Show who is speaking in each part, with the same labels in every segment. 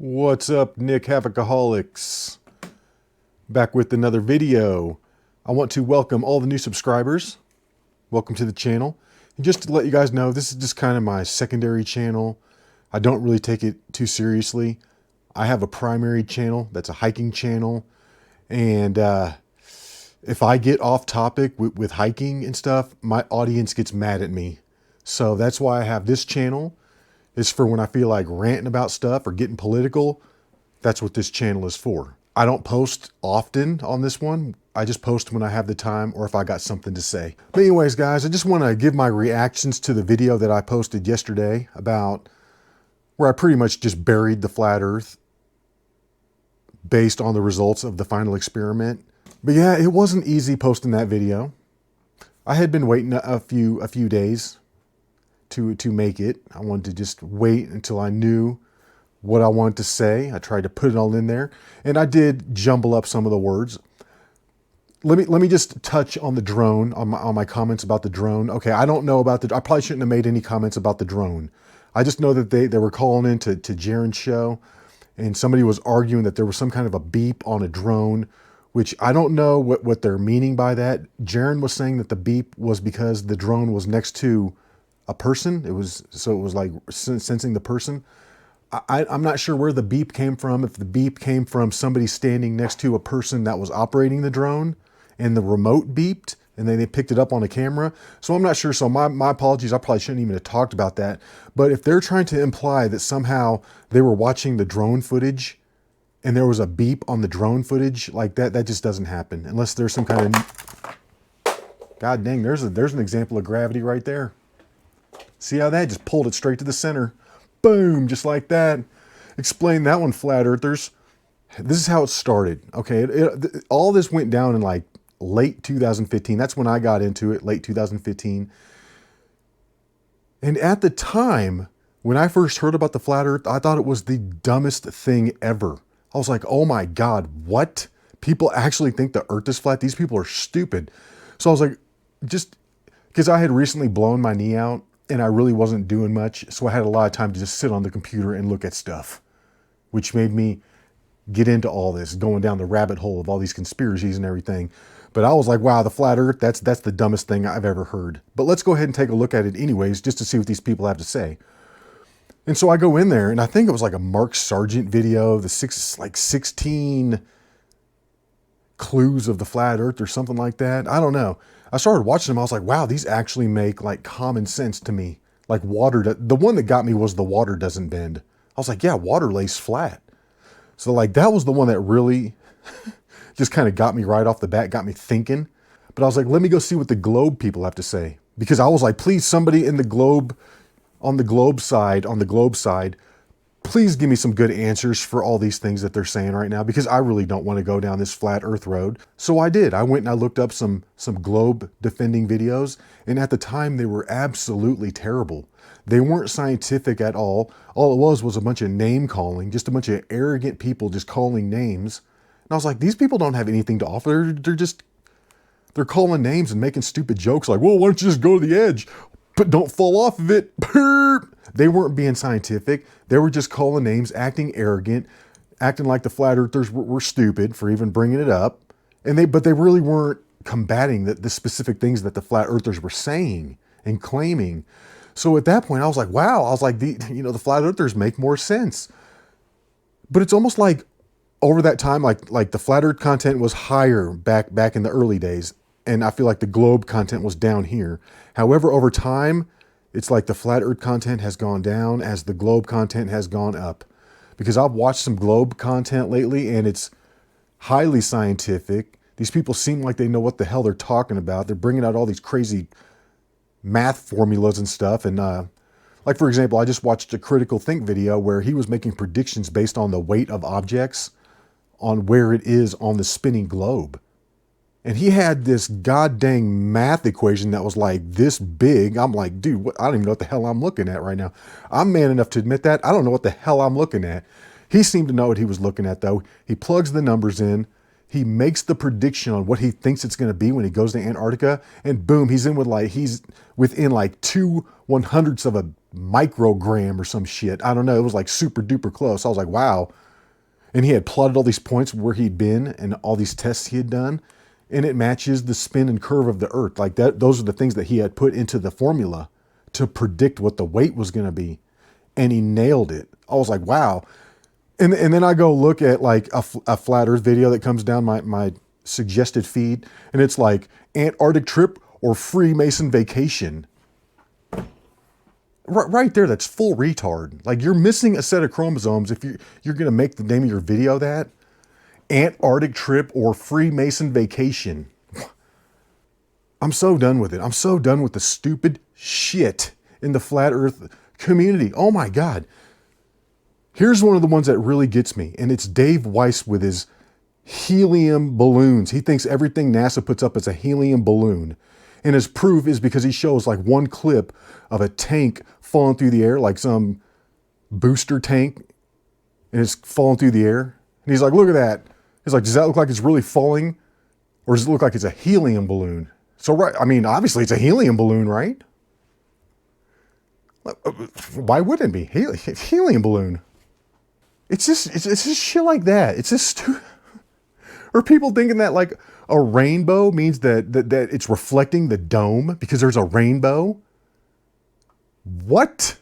Speaker 1: What's up, Nick Havocaholics? Back with another video. I want to welcome all the new subscribers. Welcome to the channel. And just to let you guys know, this is just kind of my secondary channel. I don't really take it too seriously. I have a primary channel that's a hiking channel. And if I get off topic with hiking and stuff, my audience gets mad at me. So that's why I have this channel. Is for when I feel like ranting about stuff or getting political. That's what this channel is for. I don't post often on this one. I just post when I have the time or if I got something to say. But anyways, guys, I just want to give my reactions to the video that I posted yesterday about where I pretty much just buried the flat earth based on the results of the final experiment. But yeah, it wasn't easy posting that video. I had been waiting a few days to make it. I wanted to just wait until I knew what I wanted to say. I tried to put it all in there, and I did jumble up some of the words. Let me just touch on the drone, on my comments about the drone. Okay, I don't know about I probably shouldn't have made any comments about the drone. I just know that they were calling in to Jaren's show, and somebody was arguing that there was some kind of a beep on a drone, which I don't know what they're meaning by that. Jaren was saying that the beep was because the drone was next to a person. It was like sensing the person. I'm not sure where the beep came from. If the beep came from somebody standing next to a person that was operating the drone and the remote beeped and then they picked it up on a camera. So I'm not sure. So my apologies. I probably shouldn't even have talked about that. But if they're trying to imply that somehow they were watching the drone footage and there was a beep on the drone footage like that, that just doesn't happen unless there's some kind of, God dang, there's an example of gravity right there. See how that just pulled it straight to the center? Boom, just like that. Explain that one, flat earthers. This is how it started. Okay, all this went down in like late 2015. That's when I got into it, late 2015. And at the time, when I first heard about the flat earth, I thought it was the dumbest thing ever. I was like, oh my God, what? People actually think the earth is flat? These people are stupid. So I was like, just because I had recently blown my knee out, and I really wasn't doing much, so I had a lot of time to just sit on the computer and look at stuff, which made me get into all this, going down the rabbit hole of all these conspiracies and everything. But I was like, wow, the flat earth, that's the dumbest thing I've ever heard. But let's go ahead and take a look at it anyways, just to see what these people have to say. And so I go in there, and I think it was like a Mark Sargent video, the 16 clues of the flat earth or something like that. I don't know. I started watching them. I was like, wow, these actually make like common sense to me. Like water, the one that got me was the water doesn't bend. I was like, yeah, water lays flat. So like that was the one that really just kind of got me right off the bat, got me thinking. But I was like, let me go see what the globe people have to say. Because I was like, please, somebody in the globe, on the globe side, please give me some good answers for all these things that they're saying right now, because I really don't want to go down this flat earth road. So I did. I went and I looked up some globe defending videos, and at the time they were absolutely terrible. They weren't scientific at all. All it was a bunch of name calling, just a bunch of arrogant people just calling names. And I was like, these people don't have anything to offer. They're calling names and making stupid jokes like, well, why don't you just go to the edge? But don't fall off of it. They weren't being scientific. They were just calling names, acting arrogant, acting like the flat earthers were stupid for even bringing it up. But they really weren't combating the specific things that the flat earthers were saying and claiming. So at that point, I was like, wow. I was like, the flat earthers make more sense. But it's almost like over that time, like the flat earth content was higher back in the early days. And I feel like the globe content was down here. However, over time, it's like the flat earth content has gone down as the globe content has gone up. Because I've watched some globe content lately and it's highly scientific. These people seem like they know what the hell they're talking about. They're bringing out all these crazy math formulas and stuff. And like, for example, I just watched a Critical Think video where he was making predictions based on the weight of objects on where it is on the spinning globe. And he had this god dang math equation that was like this big. I'm like, dude, I don't even know what the hell I'm looking at right now. I'm man enough to admit that. I don't know what the hell I'm looking at. He seemed to know what he was looking at, though. He plugs the numbers in. He makes the prediction on what he thinks it's going to be when he goes to Antarctica. And boom, he's within like 2/100ths of a microgram or some shit. I don't know. It was like super duper close. I was like, wow. And he had plotted all these points where he'd been and all these tests he had done. And it matches the spin and curve of the earth. Like that, those are the things that he had put into the formula to predict what the weight was going to be. And he nailed it. I was like, wow. And then I go look at like a flat earth video that comes down my suggested feed. And it's like Antarctic trip or Freemason vacation. Right there, that's full retard. Like you're missing a set of chromosomes if you're going to make the name of your video that. Antarctic trip or Freemason vacation. I'm so done with it. I'm so done with the stupid shit in the flat earth community. Oh my God. Here's one of the ones that really gets me. And it's Dave Weiss with his helium balloons. He thinks everything NASA puts up is a helium balloon. And his proof is because he shows like one clip of a tank falling through the air, like some booster tank. And it's falling through the air. And he's like, look at that. He's like, does that look like it's really falling? Or does it look like it's a helium balloon? So, right, I mean, obviously it's a helium balloon, right? Why wouldn't it be? Helium balloon. It's just shit like that. It's just stupid. Or people thinking that like a rainbow means that it's reflecting the dome because there's a rainbow. What?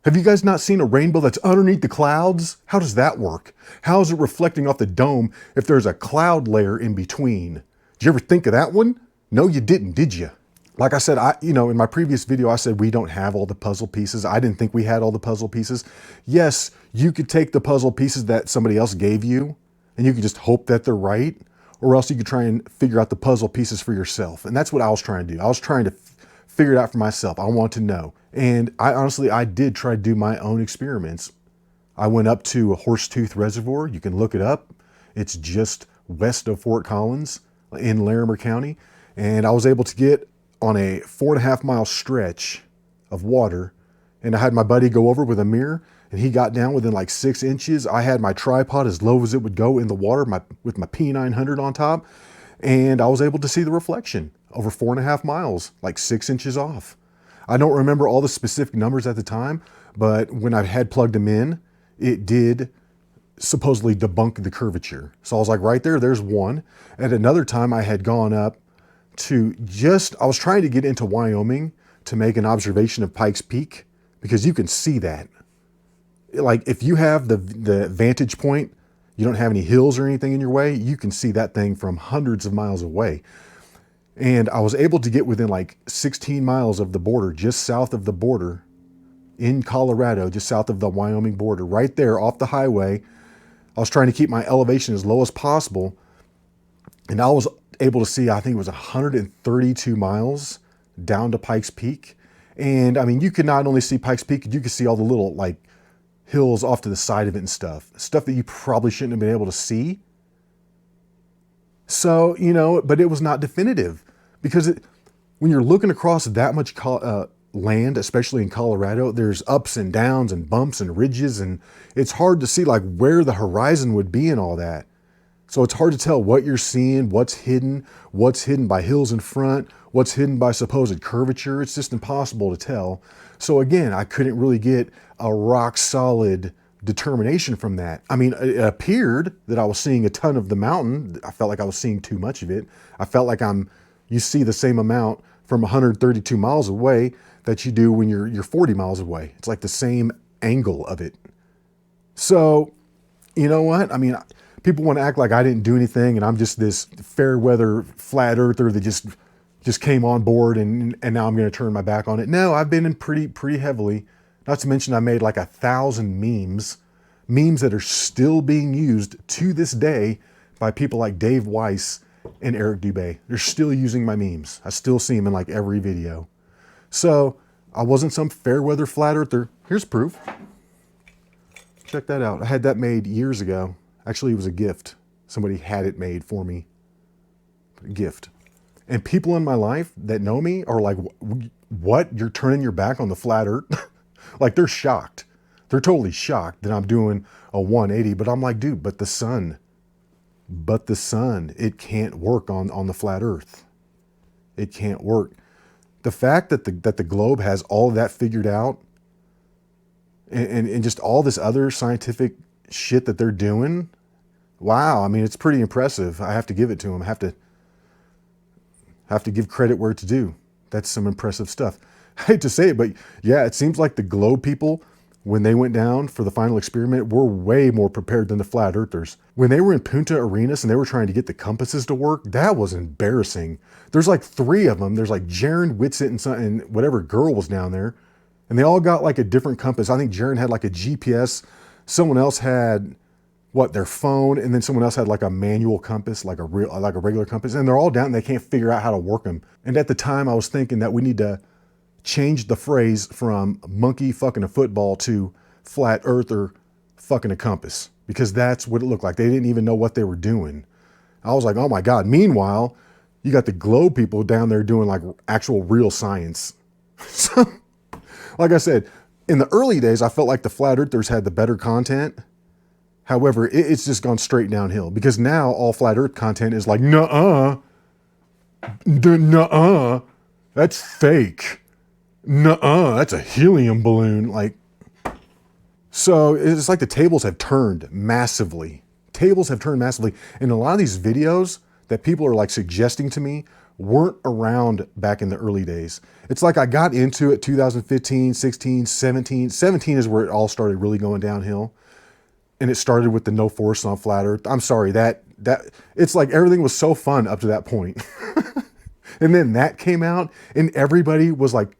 Speaker 1: Have you guys not seen a rainbow that's underneath the clouds? How does that work? How is it reflecting off the dome if there's a cloud layer in between? Did you ever think of that one? No, you didn't, did you? Like I said, in my previous video, I said we don't have all the puzzle pieces. I didn't think we had all the puzzle pieces. Yes, you could take the puzzle pieces that somebody else gave you and you could just hope that they're right, or else you could try and figure out the puzzle pieces for yourself. And that's what I was trying to do. I was trying to figure it out for myself. I want to know. And I did try to do my own experiments. I went up to a Horsetooth Reservoir. You can look it up. It's just west of Fort Collins in Larimer County. And I was able to get on a 4.5 mile stretch of water. And I had my buddy go over with a mirror and he got down within like 6 inches. I had my tripod as low as it would go in the water with my P900 on top. And I was able to see the reflection over 4.5 miles, like 6 inches off. I don't remember all the specific numbers at the time, but when I had plugged them in, it did supposedly debunk the curvature. So I was like, right there, there's one. At another time I had gone up to I was trying to get into Wyoming to make an observation of Pikes Peak because you can see that. Like if you have the vantage point, you don't have any hills or anything in your way, you can see that thing from hundreds of miles away. And I was able to get within like 16 miles of the border, just south of the border in Colorado, just south of the Wyoming border, right there off the highway. I was trying to keep my elevation as low as possible. And I was able to see, I think it was 132 miles down to Pikes Peak. And I mean, you could not only see Pikes Peak, you could see all the little like hills off to the side of it and stuff that you probably shouldn't have been able to see. So, but it was not definitive because when you're looking across that much land, especially in Colorado, there's ups and downs and bumps and ridges, and it's hard to see like where the horizon would be and all that. So it's hard to tell what you're seeing, what's hidden by hills in front, what's hidden by supposed curvature. It's just impossible to tell. So again, I couldn't really get a rock solid determination from that. I mean, it appeared that I was seeing a ton of the mountain. I felt like I was seeing too much of it. I felt like you see the same amount from 132 miles away that you do when you're 40 miles away. It's like the same angle of it. So, you know what? I mean, people want to act like I didn't do anything and I'm just this fair weather flat earther that just came on board and now I'm going to turn my back on it. No, I've been in pretty heavily. Not to mention I made like 1,000 memes that are still being used to this day by people like Dave Weiss and Eric Dubay. They're still using my memes. I still see them in like every video. So I wasn't some fair weather flat earther. Here's proof. Check that out. I had that made years ago. Actually, it was a gift. Somebody had it made for me. A gift. And people in my life that know me are like, what? You're turning your back on the flat earth? Like they're shocked. They're totally shocked that I'm doing a 180, but I'm like, dude, but the sun, it can't work on the flat earth. It can't work. The fact that the globe has all of that figured out, and just all this other scientific shit that they're doing, wow. I mean, it's pretty impressive. I have to give it to them. I have to give credit where it's due. That's some impressive stuff. I hate to say it, but yeah, it seems like the globe people, when they went down for the final experiment, were way more prepared than the flat earthers. When they were in Punta Arenas and they were trying to get the compasses to work, that was embarrassing. There's like 3 of them. There's like Jaron, Whitsitt, and whatever girl was down there. And they all got like a different compass. I think Jaron had like a GPS. Someone else had their phone, and then someone else had like a manual compass, like a regular compass. And they're all down and they can't figure out how to work them. And at the time I was thinking that we need to change the phrase from monkey fucking a football to flat earther fucking a compass, because that's what it looked like. They didn't even know what they were doing. I was like, oh my God. Meanwhile, you got the globe people down there doing like actual real science. So, like I said, in the early days, I felt like the flat earthers had the better content. However, it's just gone straight downhill, because now all flat earth content is like, nuh-uh, nuh-uh, that's fake. Nuh-uh, that's a helium balloon. Like, so it's like the tables have turned massively. Tables have turned massively. And a lot of these videos that people are like suggesting to me weren't around back in the early days. It's like I got into it 2015, 16, 17. 17 is where it all started really going downhill. And it started with the no force on flat earth. I'm sorry, that it's like everything was so fun up to that point. And then that came out and everybody was like,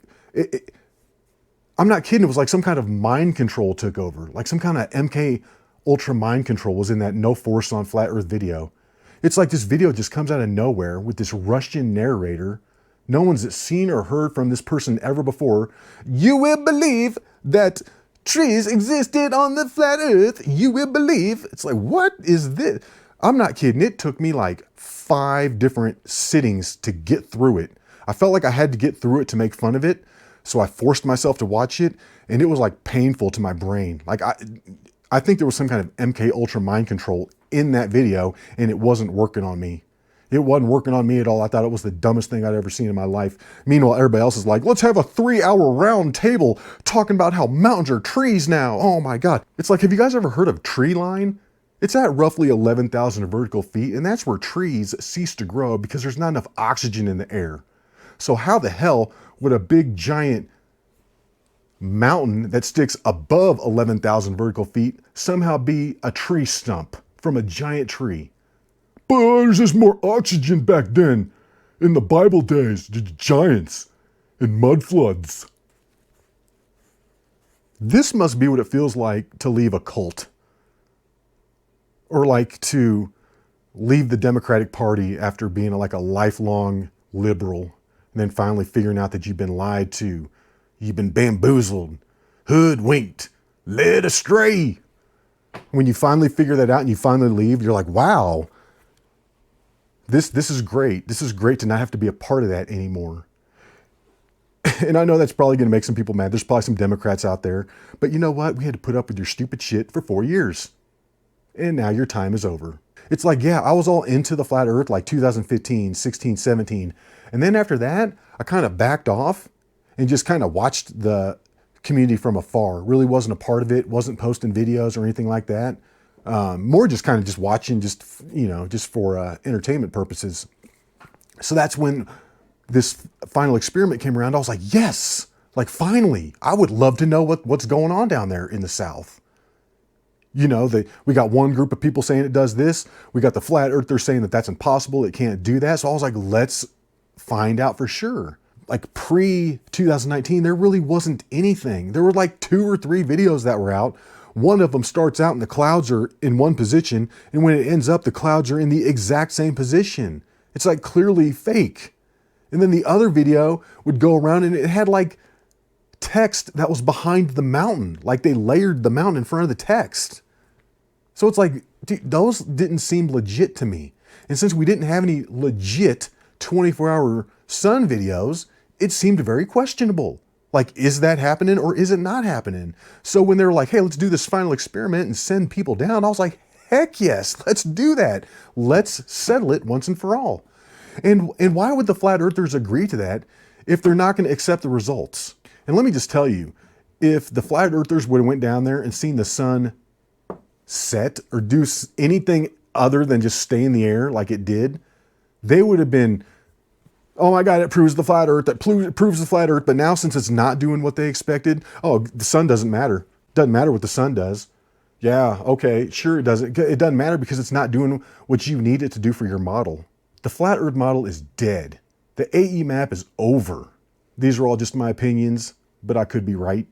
Speaker 1: I'm not kidding. It was like some kind of mind control took over. Like some kind of MK Ultra mind control was in that no force on flat earth video. It's like this video just comes out of nowhere with this Russian narrator. No one's seen or heard from this person ever before. You will believe that trees existed on the flat earth. You will believe. It's like, what is this? I'm not kidding. It took me like 5 different sittings to get through it. I felt like I had to get through it to make fun of it. So I forced myself to watch it, and it was like painful to my brain. Like I think there was some kind of MK Ultra mind control in that video, and it wasn't working on me. It wasn't working on me at all. I thought it was the dumbest thing I'd ever seen in my life. Meanwhile, everybody else is like, let's have a 3-hour round table talking about how mountains are trees now. Oh my God. It's like, have you guys ever heard of tree line? It's at roughly 11,000 vertical feet, and that's where trees cease to grow because there's not enough oxygen in the air. So how the hell would a big giant mountain that sticks above 11,000 vertical feet somehow be a tree stump from a giant tree? But there's just more oxygen back then in the Bible days, giants and mud floods. This must be what it feels like to leave a cult, or like to leave the Democratic Party after being like a lifelong liberal, and then finally figuring out that you've been lied to, you've been bamboozled, hoodwinked, led astray. When you finally figure that out and you finally leave, you're like, wow, this is great. This is great to not have to be a part of that anymore. And I know that's probably going to make some people mad. There's probably some Democrats out there. But you know what? We had to put up with your stupid shit for 4 years. And now your time is over. It's like, yeah, I was all into the flat earth like 2015, 16, 17. And then after that, I kind of backed off and just kind of watched the community from afar. Really wasn't a part of it, wasn't posting videos or anything like that. More just kind of just watching, just, you know, just for entertainment purposes. So that's when this final experiment came around. I was like, yes, like finally, I would love to know what's going on down there in the South. You know, we got one group of people saying it does this. We got the flat earthers saying that that's impossible. It can't do that. So I was like, let's find out for sure. Like pre-2019, there really wasn't anything. There were like 2 or 3 videos that were out. One of them starts out and the clouds are in one position. And when it ends up, the clouds are in the exact same position. It's like clearly fake. And then the other video would go around and it had like text that was behind the mountain. Like they layered the mountain in front of the text. So it's like, dude, those didn't seem legit to me. And since we didn't have any legit 24-hour sun videos, it seemed very questionable. Like, is that happening or is it not happening? So when they were like, hey, let's do this final experiment and send people down, I was like, heck yes, let's do that. Let's settle it once and for all. And why would the flat earthers agree to that if they're not going to accept the results. And let me just tell you, if the flat earthers would have went down there and seen the sun set or do anything other than just stay in the air like it did, they would have been, oh my God, it proves the flat earth, proves the flat earth. But now since it's not doing what they expected, oh, the sun doesn't matter. Doesn't matter what the sun does. Yeah, okay, sure it doesn't. It doesn't matter because it's not doing what you need it to do for your model. The flat earth model is dead. The AE map is over. These are all just my opinions, but I could be right.